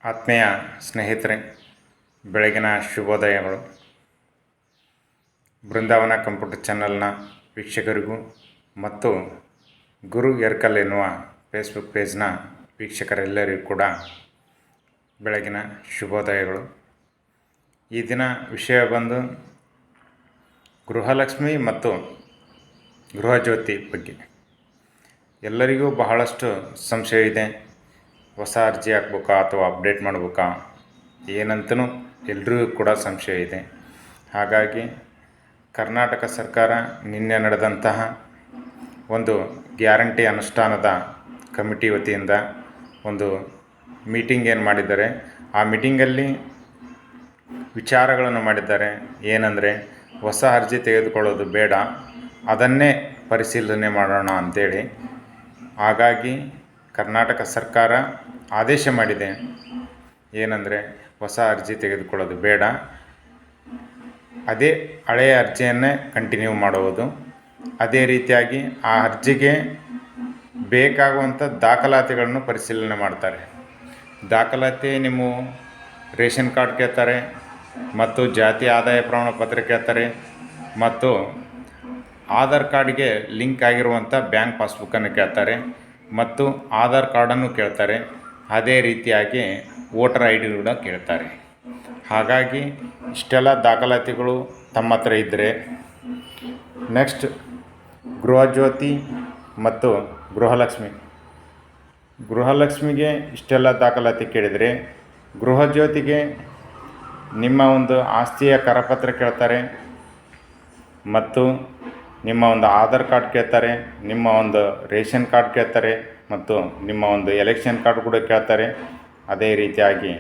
ಆತ್ಮೀಯ ಸ್ನೇಹಿತರೆ, ಬೆಳಗಿನ ಶುಭೋದಯಗಳು. ಬೃಂದಾವನ ಕಂಪ್ಯೂಟರ್ ಚಾನಲ್ನ ವೀಕ್ಷಕರಿಗೂ ಮತ್ತು ಗುರು ಎರ್ಕಲ್ ಎನ್ನುವ ಫೇಸ್ಬುಕ್ ಪೇಜ್ನ ವೀಕ್ಷಕರೆಲ್ಲರಿಗೂ ಕೂಡ ಬೆಳಗಿನ ಶುಭೋದಯಗಳು. ಈ ದಿನ ವಿಷಯ ಬಂದು ಗೃಹಲಕ್ಷ್ಮಿ ಮತ್ತು ಗೃಹಜ್ಯೋತಿ ಬಗ್ಗೆ. ಎಲ್ಲರಿಗೂ ಬಹಳಷ್ಟು ಸಂಶಯ ಇದೆ. ಹೊಸ ಅರ್ಜಿ ಹಾಕ್ಬೇಕಾ ಅಥವಾ ಅಪ್ಡೇಟ್ ಮಾಡ್ಬೇಕಾ ಏನಂತನೂ ಎಲ್ರಿಗೂ ಕೂಡ ಸಂಶಯ ಇದೆ. ಹಾಗಾಗಿ ಕರ್ನಾಟಕ ಸರ್ಕಾರ ನಿನ್ನೆ ನಡೆದಂತಹ ಒಂದು ಗ್ಯಾರಂಟಿ ಅನುಷ್ಠಾನದ ಕಮಿಟಿ ವತಿಯಿಂದ ಒಂದು ಮೀಟಿಂಗ್ ಏನು ಮಾಡಿದ್ದಾರೆ, ಆ ಮೀಟಿಂಗಲ್ಲಿ ವಿಚಾರಗಳನ್ನು ಮಾಡಿದ್ದಾರೆ. ಏನಂದರೆ, ಹೊಸ ಅರ್ಜಿ ತೆಗೆದುಕೊಳ್ಳೋದು ಬೇಡ, ಅದನ್ನೇ ಪರಿಶೀಲನೆ ಮಾಡೋಣ ಅಂಥೇಳಿ. ಹಾಗಾಗಿ ಕರ್ನಾಟಕ ಸರ್ಕಾರ ಆದೇಶ ಮಾಡಿದೆ. ಏನಂದರೆ, ಹೊಸ ಅರ್ಜಿ ತೆಗೆದುಕೊಳ್ಳೋದು ಬೇಡ, ಅದೇ ಹಳೆಯ ಅರ್ಜಿಯನ್ನೇ ಕಂಟಿನ್ಯೂ ಮಾಡುವುದು. ಅದೇ ರೀತಿಯಾಗಿ ಆ ಅರ್ಜಿಗೆ ಬೇಕಾಗುವಂಥ ದಾಖಲಾತಿಗಳನ್ನು ಪರಿಶೀಲನೆ ಮಾಡ್ತಾರೆ. ದಾಖಲಾತಿ ನಿಮ್ಮ ರೇಷನ್ ಕಾರ್ಡ್ ಕೇಳ್ತಾರೆ, ಮತ್ತು ಜಾತಿ ಆದಾಯ ಪ್ರಮಾಣ ಪತ್ರ ಕೇಳ್ತಾರೆ, ಮತ್ತು ಆಧಾರ್ ಕಾರ್ಡ್ಗೆ ಲಿಂಕ್ ಆಗಿರುವಂಥ ಬ್ಯಾಂಕ್ ಪಾಸ್ಬುಕ್ಕನ್ನು ಕೇಳ್ತಾರೆ, ಮತ್ತು ಆಧಾರ್ ಕಾರ್ಡನ್ನು ಕೇಳ್ತಾರೆ. ಅದೇ ರೀತಿಯಾಗಿ ವೋಟರ್ ಐ ಡಿ ಕೂಡ ಕೇಳ್ತಾರೆ. ಹಾಗಾಗಿ ಇಷ್ಟೆಲ್ಲ ದಾಖಲಾತಿಗಳು ತಮ್ಮ ಹತ್ರ ಇದ್ದರೆ, ನೆಕ್ಸ್ಟ್ ಗೃಹಜ್ಯೋತಿ ಮತ್ತು ಗೃಹಲಕ್ಷ್ಮಿಗೆ ಇಷ್ಟೆಲ್ಲ ದಾಖಲಾತಿ ಕೇಳಿದರೆ, ಗೃಹಜ್ಯೋತಿಗೆ ನಿಮ್ಮ ಒಂದು ಆಸ್ತಿಯ ಕರಪತ್ರ ಕೇಳ್ತಾರೆ, ಮತ್ತು ನಿಮ್ಮ ಒಂದು ಆಧಾರ್ ಕಾರ್ಡ್ ಕೇಳ್ತಾರೆ, ನಿಮ್ಮ ಒಂದು ರೇಷನ್ ಕಾರ್ಡ್ ಕೇಳ್ತಾರೆ, ಮತ್ತು ನಿಮ್ಮ ಒಂದು ಎಲೆಕ್ಷನ್ ಕಾರ್ಡ್ ಕೂಡ ಕೇಳ್ತಾರೆ. ಅದೇ ರೀತಿಯಾಗಿ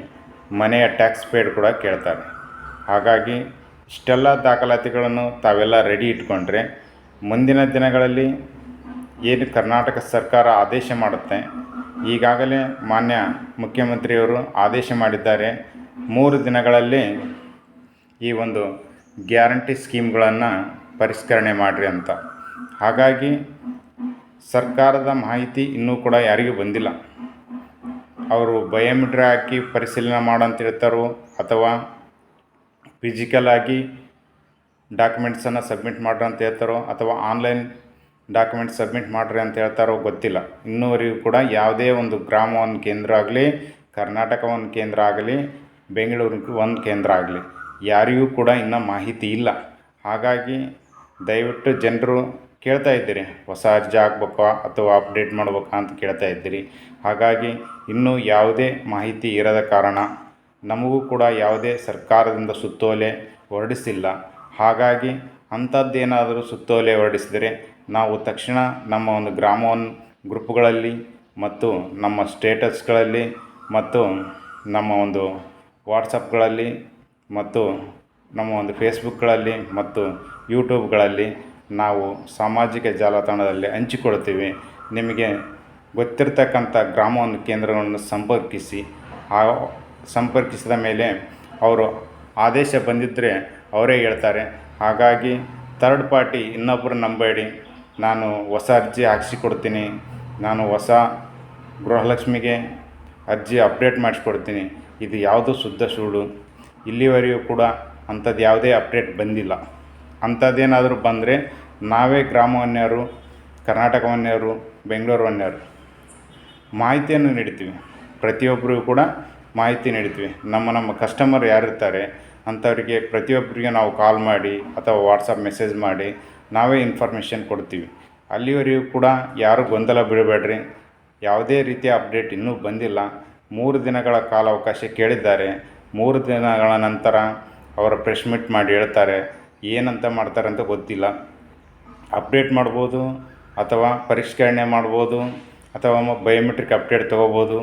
ಮನೆಯ ಟ್ಯಾಕ್ಸ್ ಪೇಡ್ ಕೂಡ ಕೇಳ್ತಾರೆ. ಹಾಗಾಗಿ ಇಷ್ಟೆಲ್ಲ ದಾಖಲಾತಿಗಳನ್ನು ತಾವೆಲ್ಲ ರೆಡಿ ಇಟ್ಕೊಂಡ್ರೆ ಮುಂದಿನ ದಿನಗಳಲ್ಲಿ ಏನು ಕರ್ನಾಟಕ ಸರ್ಕಾರ ಆದೇಶ ಮಾಡುತ್ತೆ, ಈಗಾಗಲೇ ಮಾನ್ಯ ಮುಖ್ಯಮಂತ್ರಿಯವರು ಆದೇಶ ಮಾಡಿದ್ದಾರೆ, 3 ದಿನಗಳಲ್ಲಿ ಈ ಒಂದು ಗ್ಯಾರಂಟಿ ಸ್ಕೀಮ್ಗಳನ್ನು ಪರಿಷ್ಕರಣೆ ಮಾಡಿರಿ ಅಂತ. ಹಾಗಾಗಿ ಸರ್ಕಾರದ ಮಾಹಿತಿ ಇನ್ನೂ ಕೂಡ ಯಾರಿಗೂ ಬಂದಿಲ್ಲ. ಅವರು ಬಯೋಮೆಟ್ರಿ ಹಾಕಿ ಪರಿಶೀಲನೆ ಮಾಡಂತ ಹೇಳ್ತಾರೋ, ಅಥವಾ ಫಿಸಿಕಲಾಗಿ ಡಾಕ್ಯುಮೆಂಟ್ಸನ್ನು ಸಬ್ಮಿಟ್ ಮಾಡ್ರಿ ಅಂತ ಹೇಳ್ತಾರೋ, ಅಥವಾ ಆನ್ಲೈನ್ ಡಾಕ್ಯುಮೆಂಟ್ಸ್ ಸಬ್ಮಿಟ್ ಮಾಡಿರಿ ಅಂತ ಹೇಳ್ತಾರೋ ಗೊತ್ತಿಲ್ಲ. ಇನ್ನೂವರೆಗೂ ಕೂಡ ಯಾವುದೇ ಒಂದು ಗ್ರಾಮ ಒಂದು ಕೇಂದ್ರ ಆಗಲಿ, ಕರ್ನಾಟಕ ಒಂದು ಕೇಂದ್ರ ಆಗಲಿ, ಬೆಂಗಳೂರಿಗೆ ಒಂದು ಕೇಂದ್ರ ಆಗಲಿ, ಯಾರಿಗೂ ಕೂಡ ಇನ್ನೂ ಮಾಹಿತಿ ಇಲ್ಲ. ಹಾಗಾಗಿ ದಯವಿಟ್ಟು ಜನರು ಕೇಳ್ತಾ ಇದ್ದೀರಿ, ಹೊಸ ಅರ್ಜಿ ಹಾಕ್ಬೇಕಾ ಅಥವಾ ಅಪ್ಡೇಟ್ ಮಾಡ್ಬೇಕಾ ಅಂತ ಕೇಳ್ತಾ ಇದ್ದೀರಿ. ಹಾಗಾಗಿ ಇನ್ನೂ ಯಾವುದೇ ಮಾಹಿತಿ ಇರದ ಕಾರಣ ನಮಗೂ ಕೂಡ ಯಾವುದೇ ಸರ್ಕಾರದಿಂದ ಸುತ್ತೋಲೆ ಹೊರಡಿಸಿಲ್ಲ. ಹಾಗಾಗಿ ಅಂಥದ್ದೇನಾದರೂ ಸುತ್ತೋಲೆ ಹೊರಡಿಸಿದರೆ ನಾವು ತಕ್ಷಣ ನಮ್ಮ ಒಂದು ಗ್ರಾಮವನ್ನು ಗ್ರೂಪ್ಗಳಲ್ಲಿ, ಮತ್ತು ನಮ್ಮ ಸ್ಟೇಟಸ್ಗಳಲ್ಲಿ, ಮತ್ತು ನಮ್ಮ ಒಂದು ವಾಟ್ಸಪ್ಗಳಲ್ಲಿ, ಮತ್ತು ನಮ್ಮ ಒಂದು ಫೇಸ್ಬುಕ್ಗಳಲ್ಲಿ, ಮತ್ತು ಯೂಟ್ಯೂಬ್ಗಳಲ್ಲಿ ನಾವು ಸಾಮಾಜಿಕ ಜಾಲತಾಣದಲ್ಲಿ ಹಂಚಿಕೊಳ್ತೀವಿ. ನಿಮಗೆ ಗೊತ್ತಿರತಕ್ಕಂಥ ಗ್ರಾಮವನ್ನು ಕೇಂದ್ರಗಳನ್ನು ಸಂಪರ್ಕಿಸಿದ ಮೇಲೆ ಅವರು ಆದೇಶ ಬಂದಿದ್ದರೆ ಅವರೇ ಹೇಳ್ತಾರೆ. ಹಾಗಾಗಿ ಥರ್ಡ್ ಪಾರ್ಟಿ ಇನ್ನೊಬ್ಬರು ನಂಬೇಡಿ, ನಾನು ಹೊಸ ಅರ್ಜಿ ಹಾಕ್ಸಿಕೊಡ್ತೀನಿ, ನಾನು ಹೊಸ ಗೃಹಲಕ್ಷ್ಮಿಗೆ ಅರ್ಜಿ ಅಪ್ಡೇಟ್ ಮಾಡಿಸ್ಕೊಡ್ತೀನಿ, ಇದು ಯಾವುದು ಶುದ್ಧ ಸುಳ್ಳು. ಇಲ್ಲಿವರೆಗೂ ಕೂಡ ಅಂಥದ್ದು ಯಾವುದೇ ಅಪ್ಡೇಟ್ ಬಂದಿಲ್ಲ. ಅಂಥದ್ದೇನಾದರೂ ಬಂದರೆ ನಾವೇ ಗ್ರಾಮವನ್ಯರು, ಕರ್ನಾಟಕವನ್ಯರು, ಬೆಂಗಳೂರವನ್ಯರು ಮಾಹಿತಿಯನ್ನು ನೀಡ್ತೀವಿ. ಪ್ರತಿಯೊಬ್ಬರಿಗೂ ಕೂಡ ಮಾಹಿತಿ ನೀಡ್ತೀವಿ. ನಮ್ಮ ಕಸ್ಟಮರ್ ಯಾರಿರ್ತಾರೆ ಅಂಥವರಿಗೆ ಪ್ರತಿಯೊಬ್ಬರಿಗೆ ನಾವು ಕಾಲ್ ಮಾಡಿ ಅಥವಾ ವಾಟ್ಸಪ್ ಮೆಸೇಜ್ ಮಾಡಿ ನಾವೇ ಇನ್ಫಾರ್ಮೇಷನ್ ಕೊಡ್ತೀವಿ. ಅಲ್ಲಿವರೆಗೂ ಕೂಡ ಯಾರೂ ಗೊಂದಲ ಬೀಳಬೇಡ್ರಿ. ಯಾವುದೇ ರೀತಿಯ ಅಪ್ಡೇಟ್ ಇನ್ನೂ ಬಂದಿಲ್ಲ. 3 ದಿನಗಳ ಕಾಲಾವಕಾಶ ಕೇಳಿದ್ದಾರೆ. 3 ದಿನಗಳ ನಂತರ ಅವರ ಪ್ರೆಸ್ ಮೀಟ್ ಮಾಡಿ ಹೇಳ್ತಾರೆ. ಏನಂತ ಮಾಡ್ತಾರೆ ಅಂತ ಗೊತ್ತಿಲ್ಲ. ಅಪ್ಡೇಟ್ ಮಾಡ್ಬೋದು, ಅಥವಾ ಪರಿಷ್ಕರಣೆ ಮಾಡ್ಬೋದು, ಅಥವಾ ಬಯೋಮೆಟ್ರಿಕ್ ಅಪ್ಡೇಟ್ ತೊಗೋಬೋದು.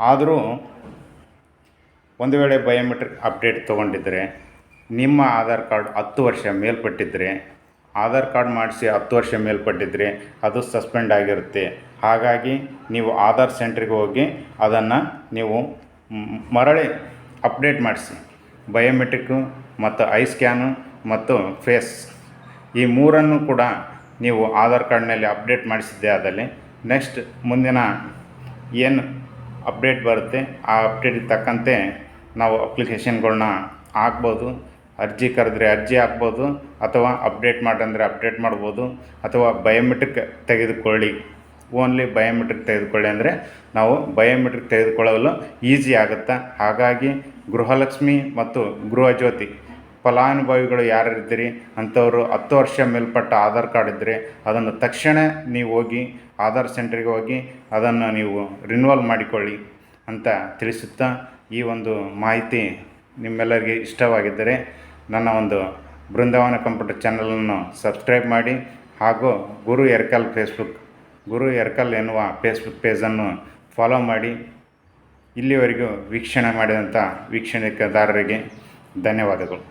ಆದರೂ ಒಂದು ವೇಳೆ ಬಯೋಮೆಟ್ರಿಕ್ ಅಪ್ಡೇಟ್ ತೊಗೊಂಡಿದ್ದರೆ, ನಿಮ್ಮ ಆಧಾರ್ ಕಾರ್ಡ್ 10 ವರ್ಷ ಮೇಲ್ಪಟ್ಟಿದ್ದರೆ, ಆಧಾರ್ ಕಾರ್ಡ್ ಮಾಡಿಸಿ 10 ವರ್ಷ ಮೇಲ್ಪಟ್ಟಿದ್ದರೆ ಅದು ಸಸ್ಪೆಂಡ್ ಆಗಿರುತ್ತೆ. ಹಾಗಾಗಿ ನೀವು ಆಧಾರ್ ಸೆಂಟ್ರಿಗೆ ಹೋಗಿ ಅದನ್ನು ನೀವು ಮರಳಿ ಅಪ್ಡೇಟ್ ಮಾಡಿಸಿ. ಬಯೋಮೆಟ್ರಿಕ್ಕು ಮತ್ತು ಐ ಸ್ಕ್ಯಾನು ಮತ್ತು ಫೇಸ್, ಈ 3 ಕೂಡ ನೀವು ಆಧಾರ್ ಕಾರ್ಡ್ನಲ್ಲಿ ಅಪ್ಡೇಟ್ ಮಾಡಿಸಿದ್ದೇ ಆದಲ್ಲಿ ನೆಕ್ಸ್ಟ್ ಮುಂದಿನ ಏನು ಅಪ್ಡೇಟ್ ಬರುತ್ತೆ. ಆ ಅಪ್ಡೇಟಿಗೆ ತಕ್ಕಂತೆ ನಾವು ಅಪ್ಲಿಕೇಶನ್ಗಳ್ನ ಹಾಕ್ಬೋದು. ಅರ್ಜಿ ಕರೆದ್ರೆ ಅರ್ಜಿ ಹಾಕ್ಬೋದು, ಅಥವಾ ಅಪ್ಡೇಟ್ ಮಾಡಂದರೆ ಅಪ್ಡೇಟ್ ಮಾಡ್ಬೋದು, ಅಥವಾ ಬಯೋಮೆಟ್ರಿಕ್ ತೆಗೆದುಕೊಳ್ಳಿ, ಓನ್ಲಿ ಬಯೋಮೆಟ್ರಿಕ್ ತೆಗೆದುಕೊಳ್ಳಿ ಅಂದರೆ ನಾವು ಬಯೋಮೆಟ್ರಿಕ್ ತೆಗೆದುಕೊಳ್ಳಲು ಈಸಿ ಆಗುತ್ತೆ. ಹಾಗಾಗಿ ಗೃಹಲಕ್ಷ್ಮಿ ಮತ್ತು ಗೃಹಜ್ಯೋತಿ ಫಲಾನುಭವಿಗಳು ಯಾರಿದ್ದೀರಿ ಅಂಥವರು 10 ವರ್ಷ ಮೇಲ್ಪಟ್ಟ ಆಧಾರ್ ಕಾರ್ಡ್ ಇದ್ದರೆ ಅದನ್ನು ತಕ್ಷಣ ನೀವು ಹೋಗಿ ಆಧಾರ್ ಸೆಂಟ್ರಿಗೆ ಹೋಗಿ ಅದನ್ನು ನೀವು ರಿನ್ಯೂವಲ್ ಮಾಡಿಕೊಳ್ಳಿ ಅಂತ ತಿಳಿಸುತ್ತಾ, ಈ ಒಂದು ಮಾಹಿತಿ ನಿಮ್ಮೆಲ್ಲರಿಗೆ ಇಷ್ಟವಾಗಿದ್ದರೆ ನನ್ನ ಒಂದು ಬೃಂದಾವನ ಕಂಪ್ಯೂಟರ್ ಚಾನಲನ್ನು ಸಬ್ಸ್ಕ್ರೈಬ್ ಮಾಡಿ, ಹಾಗೂ ಗುರು ಗುರು ಎರ್ಕಲ್ ಎನ್ನುವ ಫೇಸ್ಬುಕ್ ಪೇಜನ್ನು ಫಾಲೋ ಮಾಡಿ. ಇಲ್ಲಿವರೆಗೂ ವೀಕ್ಷಣೆ ಮಾಡಿದಂಥ ವೀಕ್ಷಣೆದಾರರಿಗೆ ಧನ್ಯವಾದಗಳು.